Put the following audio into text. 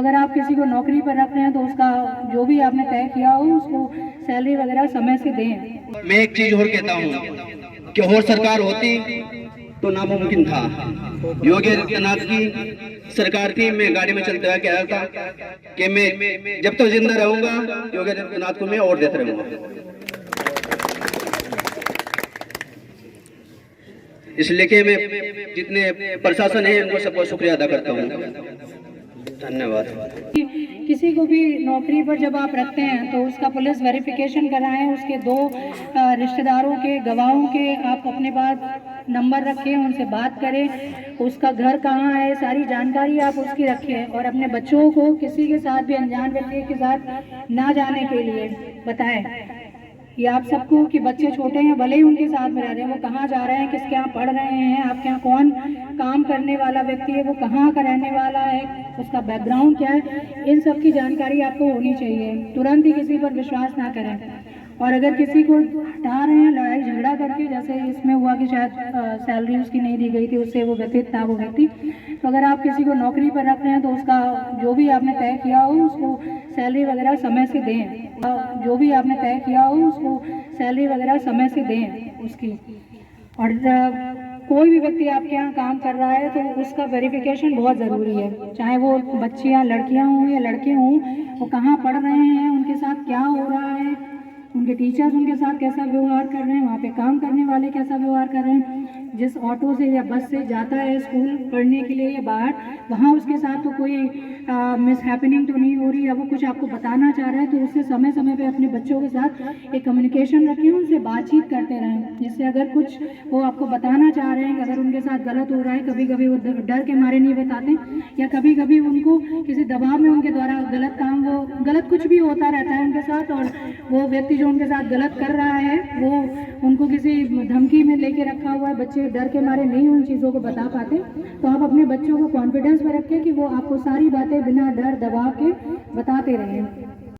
अगर आप किसी को नौकरी पर रख रहे हैं तो उसका जो भी आपने तय किया हो उसको सैलरी वगैरह समय से दें। मैं एक चीज और कहता हूँ कि और सरकार होती तो नामुमकिन था। योगी आदित्यनाथ की सरकार थी, मैं गाड़ी में चलते हुए कह रहा था कि मैं जब तक जिंदा रहूंगा योगी आदित्यनाथ को मैं और देता रहूंगा। इसलिए कि मैं जितने प्रशासन है उनको सबको शुक्रिया अदा करता हूँ। धन्यवाद। किसी को भी नौकरी पर जब आप रखते हैं तो उसका पुलिस वेरिफिकेशन कराएं, उसके 2 रिश्तेदारों के गवाहों के आप अपने पास नंबर रखें, उनसे बात करें, उसका घर कहाँ है, सारी जानकारी आप उसकी रखें और अपने बच्चों को किसी के साथ भी अनजान व्यक्ति के साथ ना जाने के लिए बताएं। ये आप सबको कि बच्चे छोटे हैं, भले ही उनके साथ में रह रहे हैं, वो कहाँ जा रहे हैं, किसके यहाँ पढ़ रहे हैं, आपके यहाँ कौन काम करने वाला व्यक्ति है, वो कहाँ का रहने वाला है, उसका बैकग्राउंड क्या है, इन सब की जानकारी आपको होनी चाहिए। तुरंत ही किसी पर विश्वास ना करें। और अगर किसी को हटा रहे हैं लड़ाई झगड़ा करके, जैसे इसमें हुआ कि शायद सैलरी उसकी नहीं दी गई थी, उससे वो व्यतीत था वो व्यक्ति, तो अगर आप किसी को नौकरी पर रख रहे हैं तो उसका जो भी आपने तय किया हो उसको सैलरी वगैरह समय से दें। जो भी आपने तय किया हो उसको सैलरी वगैरह समय से दें उसकी। और कोई भी व्यक्ति आपके यहाँ काम कर रहा है तो उसका वेरिफिकेशन बहुत ज़रूरी है, चाहे वो बच्चियाँ लड़कियाँ हों या लड़के हों, वो कहाँ पढ़ रहे हैं, उनके साथ क्या हो रहा है, उनके टीचर्स उनके साथ कैसा व्यवहार कर रहे हैं, वहाँ पे काम करने वाले कैसा व्यवहार कर रहे हैं, जिस ऑटो से या बस से जाता है स्कूल पढ़ने के लिए या बाहर, वहाँ उसके साथ तो कोई मिस हैपनिंग तो नहीं हो रही है, वो कुछ आपको बताना चाह रहा है तो उससे समय समय पे अपने बच्चों के साथ एक कम्युनिकेशन रखें, उनसे बातचीत करते रहें, जिससे अगर कुछ वो आपको बताना चाह रहे हैं कि अगर उनके साथ गलत हो रहा है, कभी कभी वो डर के मारे नहीं बताते, या कभी कभी उनको किसी दबाव में उनके द्वारा गलत काम, वो गलत कुछ भी होता रहता है उनके साथ, और वो व्यक्ति जो उनके साथ गलत कर रहा है वो उनको किसी धमकी में लेके रखा हुआ है, बच्चे डर के मारे नहीं उन चीज़ों को बता पाते, तो आप अपने बच्चों को कॉन्फिडेंस में रखें कि वो आपको सारी बातें बिना डर दबाव के बताते रहें।